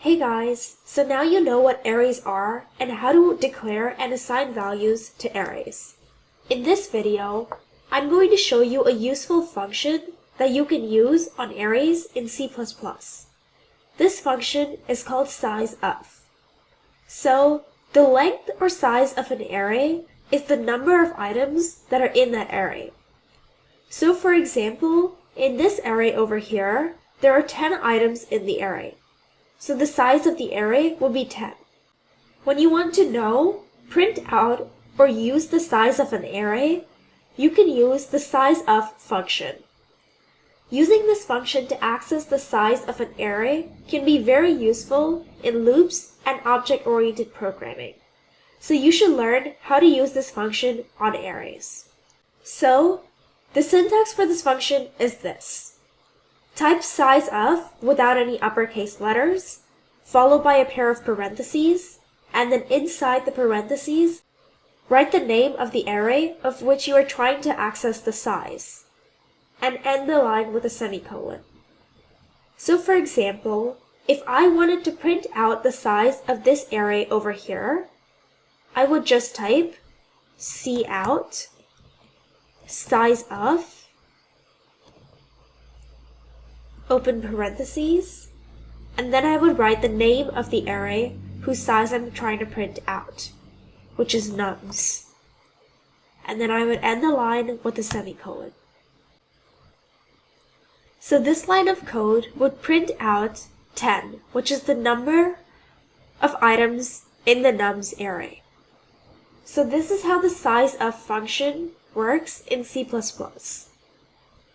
Hey guys, so now you know what arrays are and how to declare and assign values to arrays. In this video, I'm going to show you a useful function that you can use on arrays in C++. This function is called sizeOf. So, the length or size of an array is the number of items that are in that array. So for example, in this array over here, there are 10 items in the array. So the size of the array will be 10. When you want to know, print out, or use the size of an array, you can use the sizeOf function. Using this function to access the size of an array can be very useful in loops and object-oriented programming. So you should learn how to use this function on arrays. So, the syntax for this function is this. Type sizeOf without any uppercase letters, followed by a pair of parentheses, and then inside the parentheses, write the name of the array of which you are trying to access the size, and end the line with a semicolon. So for example, if I wanted to print out the size of this array over here, I would just type cout sizeOf, open parentheses, and then I would write the name of the array whose size I'm trying to print out, which is nums. And then I would end the line with a semicolon. So this line of code would print out 10, which is the number of items in the nums array. So this is how the sizeOf function works in C++.